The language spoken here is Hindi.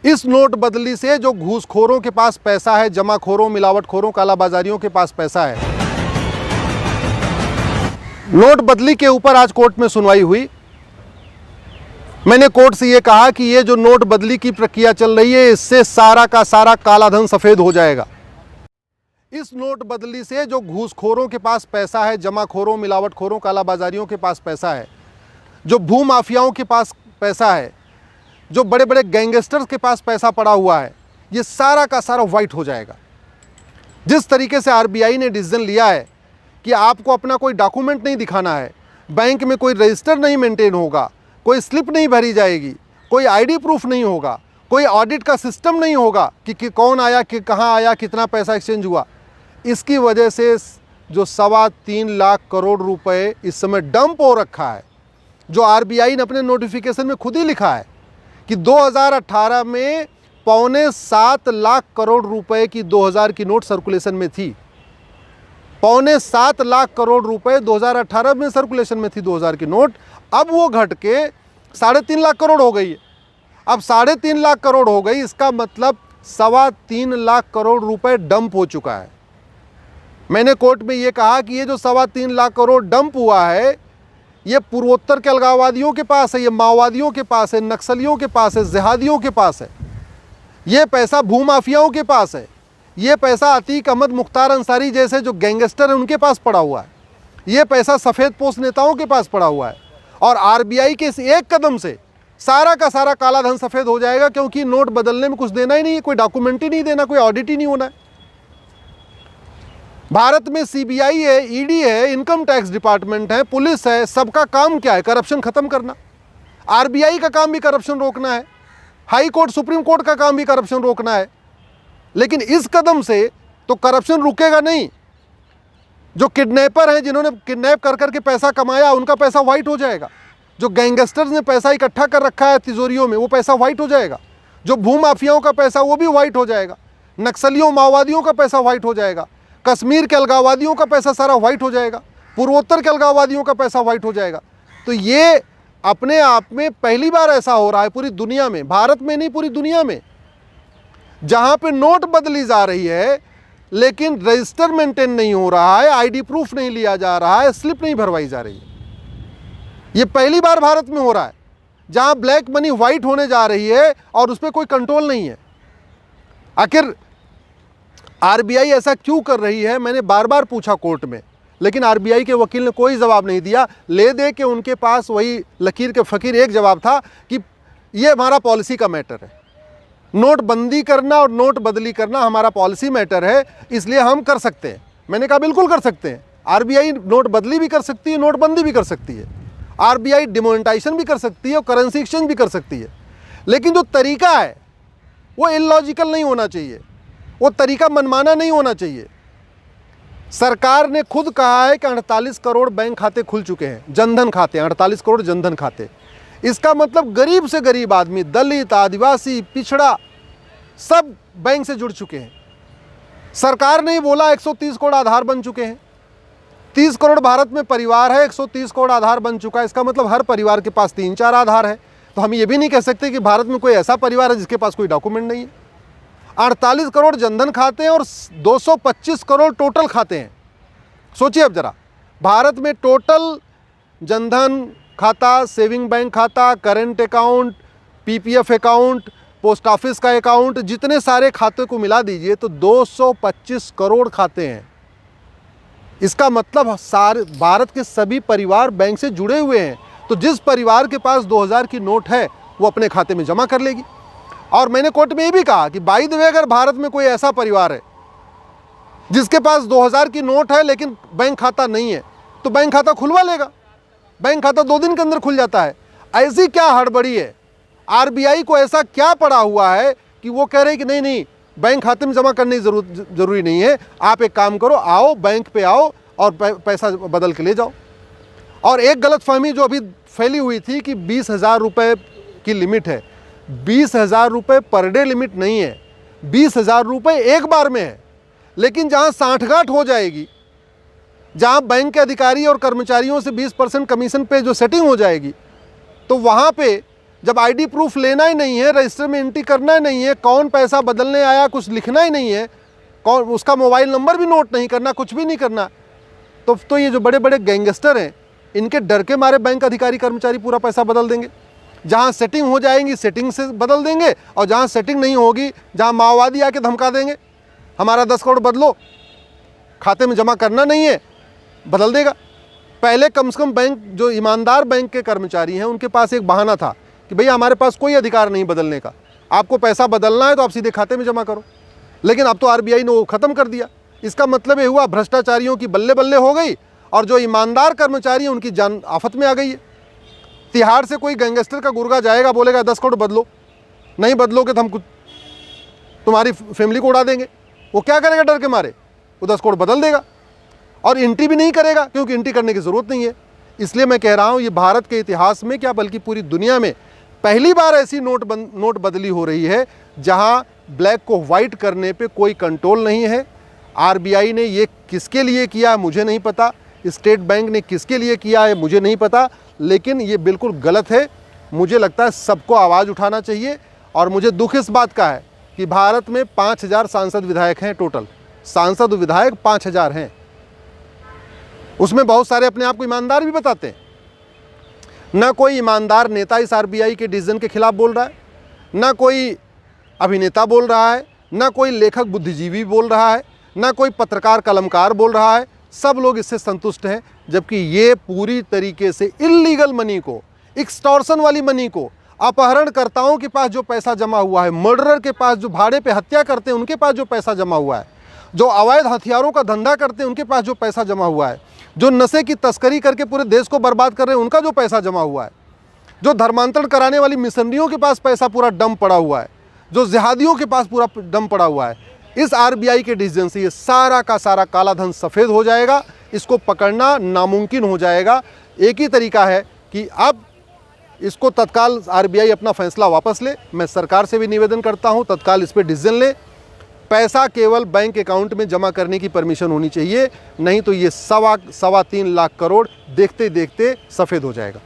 इस नोट बदली से जो घूसखोरों के पास पैसा है, जमाखोरों, मिलावटखोरों, कालाबाजारियों के पास पैसा है, नोट बदली के ऊपर आज कोर्ट में सुनवाई हुई। मैंने कोर्ट से ये कहा कि ये जो नोट बदली की प्रक्रिया चल रही है, इससे सारा का सारा काला धन सफेद हो जाएगा। इस नोट बदली से जो घूसखोरों के पास पैसा है, जमाखोरों, मिलावटखोरों, कालाबाजारियों के पास पैसा है, जो भूमाफियाओं के पास पैसा है, जो बड़े बड़े गैंगस्टर्स के पास पैसा पड़ा हुआ है, ये सारा का सारा वाइट हो जाएगा। जिस तरीके से आरबीआई ने डिसीजन लिया है कि आपको अपना कोई डॉक्यूमेंट नहीं दिखाना है, बैंक में कोई रजिस्टर नहीं मेंटेन होगा, कोई स्लिप नहीं भरी जाएगी, कोई आईडी प्रूफ नहीं होगा, कोई ऑडिट का सिस्टम नहीं होगा कि कौन आया, कि कहाँ आया, कितना पैसा एक्सचेंज हुआ। इसकी वजह से जो 3.25 लाख करोड़ रुपए इस समय डंप हो रखा है, जो आरबीआई ने अपने नोटिफिकेशन में खुद ही लिखा है कि 2018 में 6.25 लाख करोड़ रुपए की 2000 की नोट सर्कुलेशन में थी। 6.25 लाख करोड़ रुपए 2018 में सर्कुलेशन में थी 2000 की नोट। अब वो घट के 3.5 लाख करोड़ हो गई है। अब 3.5 लाख करोड़ हो गई, इसका मतलब 3.25 लाख करोड़ रुपए डंप हो चुका है। मैंने कोर्ट में ये कहा कि ये जो 3.25 लाख करोड़ डंप हुआ है, ये पूर्वोत्तर के अलगाववादियों के पास है, ये माओवादियों के पास है, नक्सलियों के पास है, जिहादियों के पास है। ये पैसा भूमाफियाओं के पास है। ये पैसा अतीक अहमद, मुख्तार अंसारी जैसे जो गैंगस्टर हैं उनके पास पड़ा हुआ है। ये पैसा सफ़ेद पोस्ट नेताओं के पास पड़ा हुआ है। और आरबीआई के इस एक कदम से सारा का सारा काला धन सफ़ेद हो जाएगा, क्योंकि नोट बदलने में कुछ देना ही नहीं है, कोई डॉक्यूमेंट ही नहीं देना, कोई ऑडिट ही नहीं होना है। भारत में सीबीआई है, ईडी है, इनकम टैक्स डिपार्टमेंट है, पुलिस है, सबका काम क्या है? करप्शन खत्म करना। आरबीआई का काम भी करप्शन रोकना है, हाई कोर्ट, सुप्रीम कोर्ट का काम भी करप्शन रोकना है। लेकिन इस कदम से तो करप्शन रुकेगा नहीं। जो किडनैपर हैं, जिन्होंने किडनैप कर करके पैसा कमाया, उनका पैसा वाइट हो जाएगा। जो गैंगस्टर्स ने पैसा इकट्ठा कर रखा है तिजोरियों में, वो पैसा वाइट हो जाएगा। जो भूमाफियाओं का पैसा, वो भी वाइट हो जाएगा। नक्सलियों, माओवादियों का पैसा वाइट हो जाएगा। कश्मीर के अलगाववादियों का पैसा सारा वाइट हो जाएगा। पूर्वोत्तर के अलगाववादियों का पैसा वाइट हो जाएगा। तो ये अपने आप में पहली बार ऐसा हो रहा है पूरी दुनिया में, भारत में नहीं पूरी दुनिया में, जहां पे नोट बदली जा रही है लेकिन रजिस्टर मेंटेन नहीं हो रहा है, आईडी प्रूफ नहीं लिया जा रहा है, स्लिप नहीं भरवाई जा रही है। ये पहली बार भारत में हो रहा है जहां ब्लैक मनी वाइट होने जा रही है और उस पर कोई कंट्रोल नहीं है। आखिर आरबीआई ऐसा क्यों कर रही है, मैंने बार बार पूछा कोर्ट में, लेकिन आरबीआई के वकील ने कोई जवाब नहीं दिया। ले दे के उनके पास वही लकीर के फ़कीर एक जवाब था कि ये हमारा पॉलिसी का मैटर है, नोटबंदी करना और नोट बदली करना हमारा पॉलिसी मैटर है, इसलिए हम कर सकते हैं। मैंने कहा बिल्कुल कर सकते हैं। आरबीआई नोट बदली भी कर सकती है, नोटबंदी भी कर सकती है, आरबीआई डिमोनेटाइजेशन भी कर सकती है और करेंसी एक्सचेंज भी कर सकती है। लेकिन जो तरीका है वो इलॉजिकल नहीं होना चाहिए, वो तरीका मनमाना नहीं होना चाहिए। सरकार ने खुद कहा है कि 48 करोड़ बैंक खाते खुल चुके हैं, जनधन खाते, 48 करोड़ जनधन खाते। इसका मतलब गरीब से गरीब आदमी, दलित, आदिवासी, पिछड़ा, सब बैंक से जुड़ चुके हैं। सरकार ने ही बोला 130 करोड़ आधार बन चुके हैं। 30 करोड़ भारत में परिवार है, 130 करोड़ आधार बन चुका है। इसका मतलब हर परिवार के पास 3-4 आधार है। तो हम ये भी नहीं कह सकते कि भारत में कोई ऐसा परिवार है जिसके पास कोई डॉक्यूमेंट नहीं है। 48 करोड़ जनधन खाते हैं और 225 करोड़ टोटल खाते हैं। सोचिए अब जरा, भारत में टोटल जनधन खाता, सेविंग बैंक खाता, current account, PPF account, post office का अकाउंट, जितने सारे खाते को मिला दीजिए तो 225 करोड़ खाते हैं। इसका मतलब सारे भारत के सभी परिवार बैंक से जुड़े हुए हैं। तो जिस परिवार के पास 2000 की नोट है वो अपने खाते में जमा कर लेगी। और मैंने कोर्ट में ये भी कहा कि बाय द वे, अगर भारत में कोई ऐसा परिवार है जिसके पास 2000 की नोट है लेकिन बैंक खाता नहीं है, तो बैंक खाता खुलवा लेगा। बैंक खाता 2 दिन के अंदर खुल जाता है। ऐसी क्या हड़बड़ी है? आरबीआई को ऐसा क्या पड़ा हुआ है कि वो कह रहे हैं कि नहीं नहीं, बैंक खाते में जमा करने की जरूरी नहीं है, आप एक काम करो, आओ बैंक पे आओ और पैसा बदल के ले जाओ। और एक गलतफहमी जो अभी फैली हुई थी कि 20,000 रुपये की लिमिट है। 20,000 रुपये पर डे लिमिट नहीं है, 20,000 रुपये एक बार में है। लेकिन जहाँ साठगांठ हो जाएगी, जहाँ बैंक के अधिकारी और कर्मचारियों से 20% कमीशन पे जो सेटिंग हो जाएगी, तो वहाँ पे जब आईडी प्रूफ लेना ही नहीं है, रजिस्टर में एंट्री करना ही नहीं है, कौन पैसा बदलने आया कुछ लिखना ही नहीं है, कौन उसका मोबाइल नंबर भी नोट नहीं करना, कुछ भी नहीं करना, तो ये जो बड़े बड़े गैंगस्टर हैं इनके डर के मारे बैंक अधिकारी कर्मचारी पूरा पैसा बदल देंगे। जहाँ सेटिंग हो जाएंगी सेटिंग से बदल देंगे, और जहाँ सेटिंग नहीं होगी, जहाँ माओवादी आके धमका देंगे हमारा 10 करोड़ बदलो, खाते में जमा करना नहीं है, बदल देगा। पहले कम से कम बैंक, जो ईमानदार बैंक के कर्मचारी हैं, उनके पास एक बहाना था कि भैया हमारे पास कोई अधिकार नहीं बदलने का, आपको पैसा बदलना है तो आप सीधे खाते में जमा करो। लेकिन अब तो आरबीआई ने वो ख़त्म कर दिया। इसका मतलब ये हुआ भ्रष्टाचारियों की बल्ले बल्ले हो गई, और जो ईमानदार कर्मचारी हैं उनकी जान आफत में आ गई है। तिहाड़ से कोई गैंगस्टर का गुर्गा जाएगा, बोलेगा 10 करोड़ बदलो, नहीं बदलोगे तो हम कुछ तुम्हारी फैमिली को उड़ा देंगे। वो क्या करेगा डर के मारे? वो 10 करोड़ बदल देगा, और एंट्री भी नहीं करेगा, क्योंकि एंट्री करने की ज़रूरत नहीं है। इसलिए मैं कह रहा हूँ, ये भारत के इतिहास में क्या बल्कि पूरी दुनिया में पहली बार ऐसी नोट बदली हो रही है जहाँ ब्लैक को वाइट करने पे कोई कंट्रोल नहीं है। आरबीआई ने ये किसके लिए किया मुझे नहीं पता, स्टेट बैंक ने किसके लिए किया है मुझे नहीं पता, लेकिन ये बिल्कुल गलत है। मुझे लगता है सबको आवाज़ उठाना चाहिए। और मुझे दुख इस बात का है कि भारत में 5000 सांसद विधायक हैं, टोटल सांसद विधायक 5000 हैं। उसमें बहुत सारे अपने आप को ईमानदार भी बताते हैं। ना कोई ईमानदार नेता इस आरबीआई के डिसीजन के खिलाफ बोल रहा है, ना कोई अभिनेता बोल रहा है, ना कोई लेखक बुद्धिजीवी बोल रहा है, ना कोई पत्रकार कलमकार बोल रहा है। सब लोग इससे संतुष्ट हैं, जबकि ये पूरी तरीके से इल्लीगल मनी को, एक्सटॉर्शन वाली मनी को, अपहरणकर्ताओं के पास जो पैसा जमा हुआ है, मर्डरर के पास जो भाड़े पे हत्या करते हैं उनके पास जो पैसा जमा हुआ है, जो अवैध हथियारों का धंधा करते हैं उनके पास जो पैसा जमा हुआ है, जो नशे की तस्करी करके पूरे देश को बर्बाद कर रहे हैं उनका जो पैसा जमा हुआ है, जो धर्मांतरण कराने वाली मिशनरियों के पास पैसा पूरा डंप पड़ा हुआ है, जो जिहादियों के पास पूरा डंप पड़ा हुआ है, इस आरबीआई के डिसीजन से ये सारा का सारा काला धन सफ़ेद हो जाएगा। इसको पकड़ना नामुमकिन हो जाएगा। एक ही तरीका है कि अब इसको तत्काल आरबीआई अपना फैसला वापस ले। मैं सरकार से भी निवेदन करता हूं तत्काल इस पर डिसीजन ले। पैसा केवल बैंक अकाउंट में जमा करने की परमिशन होनी चाहिए, नहीं तो ये 3.25 लाख करोड़ देखते देखते सफ़ेद हो जाएगा।